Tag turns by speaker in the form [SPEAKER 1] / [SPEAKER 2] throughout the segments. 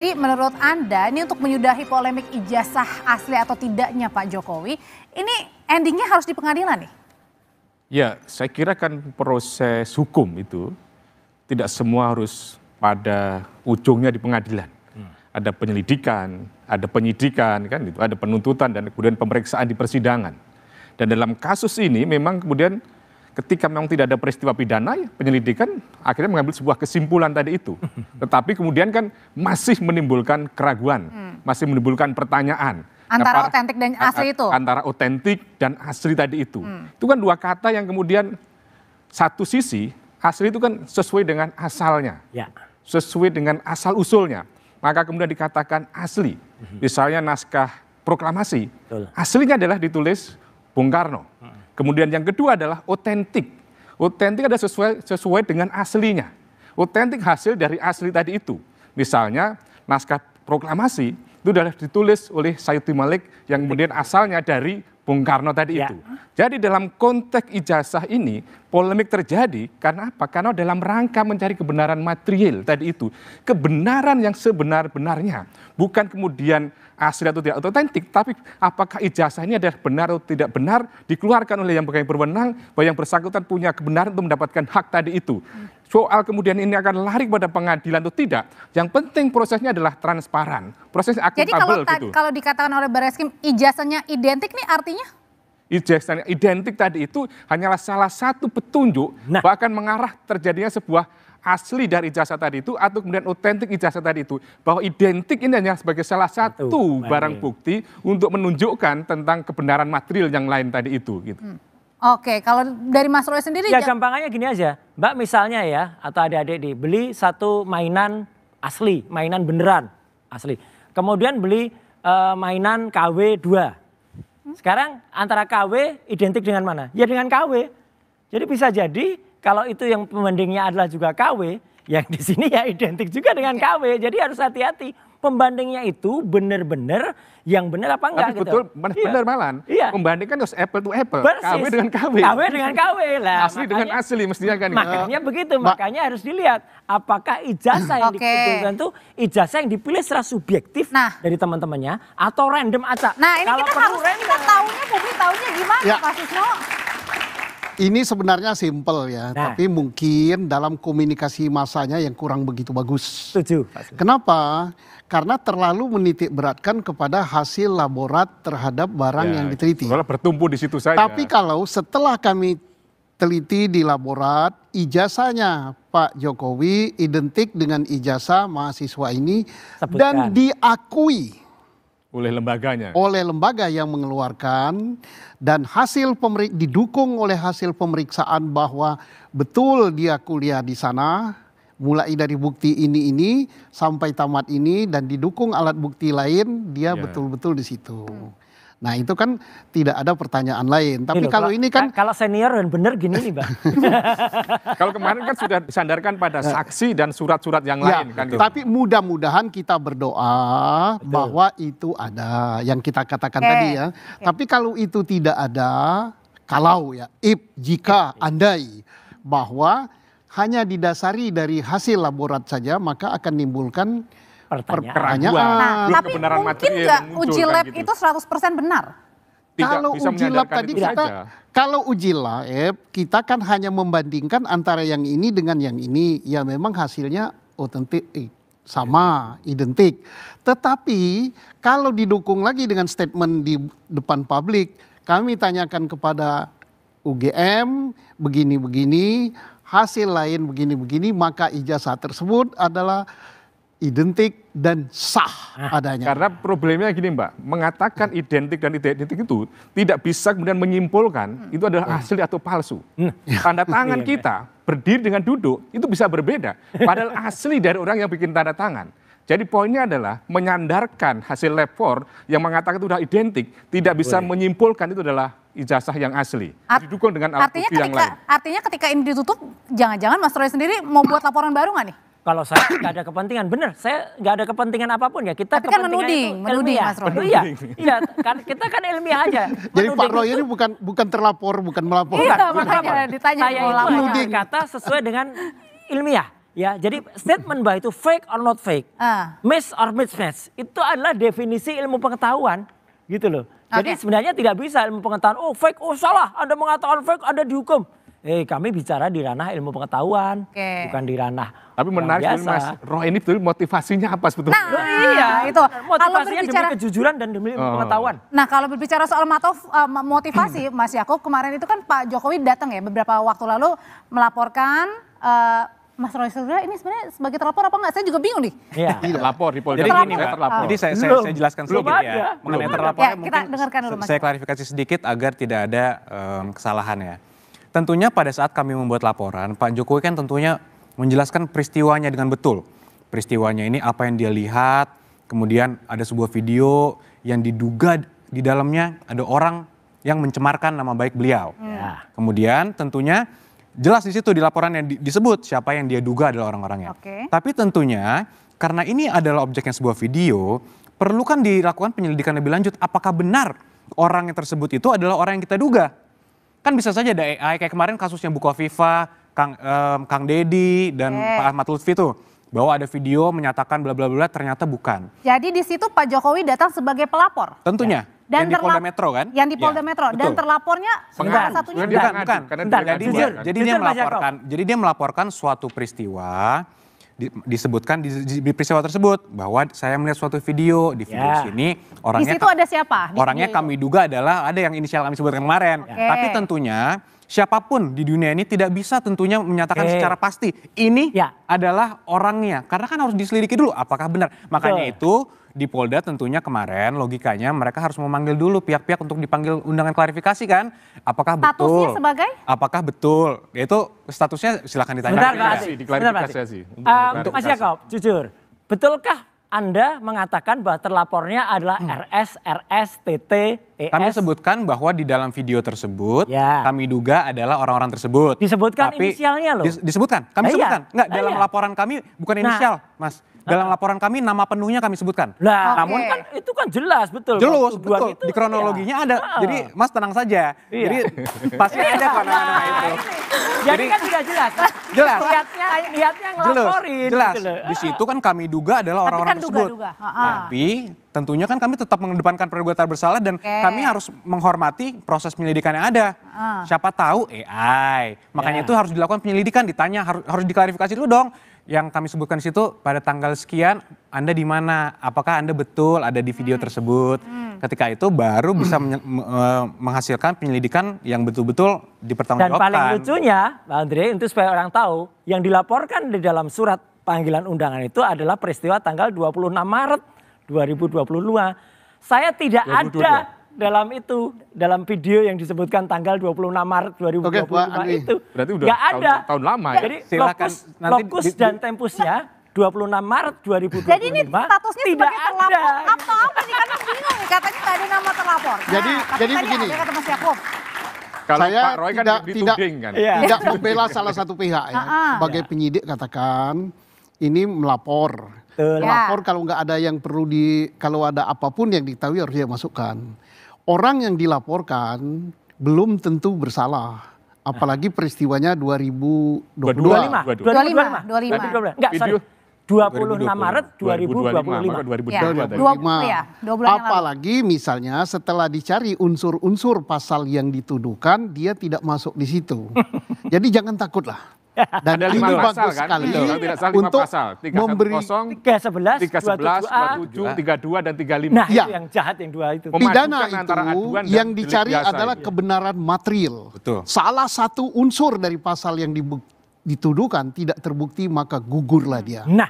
[SPEAKER 1] Jadi menurut Anda ini untuk menyudahi polemik ijazah asli atau tidaknya Pak Jokowi, ini endingnya harus di pengadilan nih?
[SPEAKER 2] Ya, saya kira kan proses hukum itu tidak semua harus pada ujungnya di pengadilan. Ada penyelidikan, ada penyidikan, kan gitu, ada penuntutan dan kemudian pemeriksaan di persidangan. Dan dalam kasus ini memang kemudian ketika memang tidak ada peristiwa pidana, ya penyelidikan akhirnya mengambil sebuah kesimpulan tadi itu. Tetapi kemudian kan masih menimbulkan keraguan, masih menimbulkan pertanyaan.
[SPEAKER 1] Antara otentik dan asli itu?
[SPEAKER 2] Antara otentik dan asli tadi itu. Itu kan dua kata yang kemudian satu sisi asli itu kan sesuai dengan asalnya, sesuai dengan asal usulnya. Maka kemudian dikatakan asli. Misalnya naskah proklamasi, aslinya adalah ditulis Bung Karno. Kemudian yang kedua adalah otentik. Otentik ada sesuai dengan aslinya. Otentik hasil dari asli tadi itu. Misalnya naskah proklamasi itu adalah ditulis oleh Sayuti Malik yang kemudian asalnya dari Bung Karno tadi itu. Jadi dalam konteks ijazah ini polemik terjadi karena apa? Karena dalam rangka mencari kebenaran material tadi itu. Kebenaran yang sebenar-benarnya. Bukan kemudian asli atau tidak otentik, tapi apakah ijazah ini adalah benar atau tidak benar dikeluarkan oleh yang berwenang bahwa yang bersangkutan punya kebenaran untuk mendapatkan hak tadi itu. Soal kemudian ini akan lari pada pengadilan atau tidak, yang penting prosesnya adalah transparan, prosesnya akuntabel.
[SPEAKER 1] Jadi kalau dikatakan oleh Barreskrim ijazahnya identik nih artinya?
[SPEAKER 2] Ijazahnya identik tadi itu hanyalah salah satu petunjuk bahkan mengarah terjadinya sebuah asli dari ijazah tadi itu atau kemudian otentik ijazah tadi itu. Bahwa identik ini hanya sebagai salah satu barang bukti untuk menunjukkan tentang kebenaran material yang lain tadi itu. Gitu.
[SPEAKER 1] Oke, kalau dari Mas Roy sendiri?
[SPEAKER 3] Ya gampangannya gini aja, Mbak misalnya ya atau adik-adik beli satu mainan asli, mainan beneran asli. Kemudian beli mainan KW 2. Sekarang antara KW identik dengan mana? Ya dengan KW. Jadi bisa jadi kalau itu yang pembandingnya adalah juga KW, yang di sini ya identik juga dengan KW. Jadi harus hati-hati. Pembandingnya itu benar-benar yang benar apa enggak.
[SPEAKER 2] Tapi betul, benar malah. Membandingkan harus apple to apple.
[SPEAKER 3] Persis.
[SPEAKER 2] KW dengan KW.
[SPEAKER 3] KW dengan KW lah.
[SPEAKER 2] Asli dengan asli mestinya kan.
[SPEAKER 3] Makanya begitu, makanya harus dilihat apakah ijazah yang dikumpulkan itu ijazah yang dipilih secara subjektif dari teman-temannya atau random acak.
[SPEAKER 1] Nah ini kita harus publik tahunya gimana Pak Susno?
[SPEAKER 4] Ini sebenarnya simpel ya, tapi mungkin dalam komunikasi massanya yang kurang begitu bagus.
[SPEAKER 3] Setuju.
[SPEAKER 4] Kenapa? Karena terlalu menitik beratkan kepada hasil laborat terhadap barang yang diteliti.
[SPEAKER 2] Kalau bertumpu di situ saja.
[SPEAKER 4] Tapi kalau setelah kami teliti di laborat, ijazahnya Pak Jokowi identik dengan ijazah mahasiswa ini dan diakui
[SPEAKER 2] oleh lembaganya.
[SPEAKER 4] Oleh lembaga yang mengeluarkan dan didukung oleh hasil pemeriksaan bahwa betul dia kuliah di sana, mulai dari bukti ini sampai tamat ini dan didukung alat bukti lain, dia betul-betul di situ. Nah itu kan tidak ada pertanyaan lain. Tapi kalau ini kan
[SPEAKER 3] kalau senior dan benar gini nih Bang.
[SPEAKER 2] Kalau kemarin kan sudah disandarkan pada saksi dan surat-surat yang lain kan.
[SPEAKER 4] Tapi mudah-mudahan kita berdoa bahwa itu ada yang kita katakan tadi ya. Tapi kalau itu tidak ada, jika andai bahwa hanya didasari dari hasil laborat saja maka akan menimbulkan pertanyaan.
[SPEAKER 1] Nah, tapi mungkin nggak uji lab itu 100% benar?
[SPEAKER 4] Kalau uji lab tadi kalau uji lab kita kan hanya membandingkan antara yang ini dengan yang ini. Ya memang hasilnya otentik, sama, identik. Tetapi kalau didukung lagi dengan statement di depan publik, kami tanyakan kepada UGM begini-begini, hasil lain begini-begini, maka ijazah tersebut adalah identik dan sah adanya.
[SPEAKER 2] Karena problemnya gini Mbak, mengatakan identik dan tidak identik itu tidak bisa kemudian menyimpulkan itu adalah asli atau palsu. Tanda tangan kita berdiri dengan duduk itu bisa berbeda. Padahal asli dari orang yang bikin tanda tangan. Jadi poinnya adalah menyandarkan hasil lab 4 yang mengatakan itu sudah identik, tidak bisa menyimpulkan itu adalah ijazah yang asli. Didukung dengan alat bukti yang lain.
[SPEAKER 1] Artinya ketika ini ditutup, jangan-jangan Mas Roy sendiri mau buat laporan baru nggak nih?
[SPEAKER 3] Kalau saya nggak ada kepentingan, benar. Saya nggak ada kepentingan apapun ya. Kita
[SPEAKER 1] tapi kan menuding Mas Roy.
[SPEAKER 3] Iya, kan kita kan ilmiah aja.
[SPEAKER 4] Jadi Pak Roy ini bukan terlapor, bukan melapor.
[SPEAKER 1] Iya, makanya ditanya
[SPEAKER 3] saya itu hanya kata sesuai dengan ilmiah. Ya, jadi statement bahwa itu fake or not fake, miss or mismatch, itu adalah definisi ilmu pengetahuan, gitu loh. Jadi sebenarnya tidak bisa ilmu pengetahuan, oh fake, oh salah, Anda mengatakan fake, Anda dihukum. Kami bicara di ranah ilmu pengetahuan, bukan di ranah.
[SPEAKER 2] Tapi menarik Mas Roy ini betul motivasinya apa sebetulnya?
[SPEAKER 3] Nah, iya, itu motivasinya demi kejujuran dan demi pengetahuan.
[SPEAKER 1] Nah, kalau berbicara soal motivasi, Mas Yakub, kemarin itu kan Pak Jokowi datang ya beberapa waktu lalu melaporkan Mas Roy Suryo ini sebenarnya sebagai terlapor apa enggak? Saya juga bingung nih.
[SPEAKER 3] Iya.
[SPEAKER 2] Terlapor di Polda.
[SPEAKER 5] Jadi gini, Jadi saya jelaskan sedikit ya. Mengenai terlapor
[SPEAKER 1] kita dengarkan dulu, Mas.
[SPEAKER 5] Saya klarifikasi sedikit agar tidak ada kesalahan ya. Tentunya pada saat kami membuat laporan, Pak Jokowi kan tentunya menjelaskan peristiwanya dengan betul. Peristiwanya ini apa yang dia lihat, kemudian ada sebuah video yang diduga di dalamnya ada orang yang mencemarkan nama baik beliau. Kemudian tentunya jelas di situ di laporan yang disebut siapa yang dia duga adalah orang-orangnya. Tapi tentunya karena ini adalah objeknya sebuah video, perlu kan dilakukan penyelidikan lebih lanjut. Apakah benar orang yang tersebut itu adalah orang yang kita duga? Kan bisa saja ada AI kayak kemarin kasusnya Bukoviva, Kang Deddy dan Pak Ahmad Lutfi tuh. Bahwa ada video menyatakan bla bla bla ternyata bukan.
[SPEAKER 1] Jadi di situ Pak Jokowi datang sebagai pelapor.
[SPEAKER 5] Tentunya.
[SPEAKER 1] Dan
[SPEAKER 5] yang di Polda Metro kan?
[SPEAKER 1] Yang di Polda Metro. Dan terlapornya salah satunya
[SPEAKER 5] bukan. Jadi dia melaporkan suatu peristiwa. Disebutkan di peristiwa tersebut bahwa saya melihat suatu video di sini orangnya
[SPEAKER 1] di situ ada siapa?
[SPEAKER 5] Orangnya kami duga adalah ada yang inisial kami sebutkan kemarin. Tapi tentunya siapapun di dunia ini tidak bisa tentunya menyatakan secara pasti ini adalah orangnya karena kan harus diselidiki dulu apakah benar. Makanya itu di Polda tentunya kemarin logikanya mereka harus memanggil dulu pihak-pihak untuk dipanggil undangan klarifikasi kan. Apakah betul?
[SPEAKER 1] Statusnya sebagai?
[SPEAKER 5] Apakah betul? Itu statusnya silakan ditanya.
[SPEAKER 2] Diklarifikasi.
[SPEAKER 3] Mas Yakob, jujur, betulkah Anda mengatakan bahwa terlapornya adalah RS, TT, ES?
[SPEAKER 5] Kami sebutkan bahwa di dalam video tersebut kami duga adalah orang-orang tersebut.
[SPEAKER 3] Disebutkan inisialnya loh?
[SPEAKER 5] Disebutkan, kami sebutkan. Enggak, dalam laporan kami bukan inisial, Mas. Dalam laporan kami nama penuhnya kami sebutkan.
[SPEAKER 3] Namun kan itu kan jelas betul.
[SPEAKER 5] Jelas, betul. Di kronologinya ada. Jadi Mas tenang saja. Jadi pasti ada kok nama-nama itu.
[SPEAKER 3] Jadi kan sudah jelas.
[SPEAKER 5] Jelas.
[SPEAKER 3] Niatnya ngelaporin.
[SPEAKER 5] Jelas. Di situ kan kami duga adalah orang-orang tersebut. Tapi tentunya kan kami tetap mengedepankan praduga bersalah dan kami harus menghormati proses penyelidikan yang ada. Siapa tahu AI. Makanya itu harus dilakukan penyelidikan, ditanya, harus diklarifikasi dulu dong. Yang kami sebutkan di situ pada tanggal sekian Anda di mana? Apakah Anda betul ada di video tersebut? Ketika itu baru bisa menghasilkan penyelidikan yang betul-betul dipertanggungjawabkan.
[SPEAKER 3] Dan paling lucunya, Pak Andre, untuk supaya orang tahu, yang dilaporkan di dalam surat panggilan undangan itu adalah peristiwa tanggal 26 Maret 2022. Saya tidak 2022. Ada dalam video yang disebutkan tanggal 26 Maret 2025 itu.
[SPEAKER 2] Berarti udah
[SPEAKER 3] nggak ada.
[SPEAKER 2] Tahun lama ya.
[SPEAKER 3] Jadi lokus dan tempusnya 26 Maret 2025.
[SPEAKER 1] Jadi ini statusnya
[SPEAKER 3] tidak
[SPEAKER 1] sebagai terlapor atau apa nih? Karena bingung nih, katanya nggak ada nama terlapor.
[SPEAKER 4] Jadi begini.
[SPEAKER 1] Kata Mas Yakub.
[SPEAKER 2] Kalau
[SPEAKER 4] saya
[SPEAKER 2] Pak Roy kan
[SPEAKER 4] tidak membela salah satu pihak ya. Sebagai penyidik katakan ini melapor. Melapor kalau nggak ada yang perlu kalau ada apapun yang diketahui harus dia masukkan. Orang yang dilaporkan belum tentu bersalah. Apalagi peristiwanya 2025.
[SPEAKER 3] 25. Enggak, sorry. 26 Maret 2025.
[SPEAKER 4] Apalagi misalnya setelah dicari unsur-unsur pasal yang dituduhkan, dia tidak masuk di situ. Jadi jangan takutlah. Dan
[SPEAKER 2] ada 5
[SPEAKER 4] ini
[SPEAKER 2] pasal
[SPEAKER 4] bagus
[SPEAKER 2] kan?
[SPEAKER 4] sekali
[SPEAKER 2] Untuk
[SPEAKER 4] pasal.
[SPEAKER 2] 310,
[SPEAKER 3] 311,
[SPEAKER 2] 27, 32 dan 35.
[SPEAKER 3] Nah, itu yang jahat yang dua itu.
[SPEAKER 4] Pidana itu yang dicari adalah kebenaran material.
[SPEAKER 5] Betul.
[SPEAKER 4] Salah satu unsur dari pasal yang dituduhkan tidak terbukti maka gugurlah dia.
[SPEAKER 3] Nah,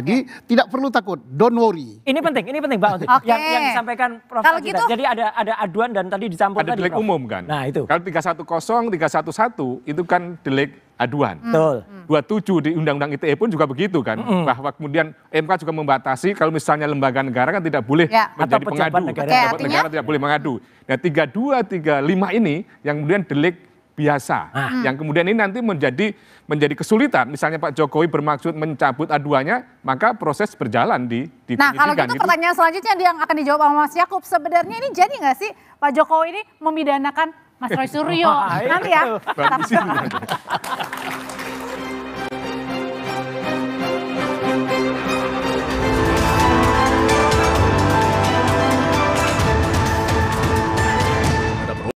[SPEAKER 4] jadi tidak perlu takut, don't worry.
[SPEAKER 3] Ini penting Bang Untuk. Yang disampaikan Prof.
[SPEAKER 1] Kalau gitu,
[SPEAKER 3] jadi ada aduan dan tadi dicampur
[SPEAKER 2] ada
[SPEAKER 3] tadi.
[SPEAKER 2] Delik umum kan.
[SPEAKER 3] Nah itu.
[SPEAKER 2] Kalau 310, 311 itu kan delik aduan.
[SPEAKER 3] Betul.
[SPEAKER 2] 27 di Undang-Undang ITE pun juga begitu kan. Bahwa kemudian MK juga membatasi kalau misalnya lembaga negara kan tidak boleh menjadi pengadu. Pejabat negara tidak boleh mengadu. Nah 32, 35 ini yang kemudian delik biasa. Yang kemudian ini nanti menjadi kesulitan. Misalnya Pak Jokowi bermaksud mencabut aduannya, maka proses berjalan di
[SPEAKER 1] Nah kalau gitu pertanyaan selanjutnya yang akan dijawab sama Mas Yakub. Sebenarnya ini jadi nggak sih Pak Jokowi ini memidanakan Mas Roy Suryo? Nanti ya.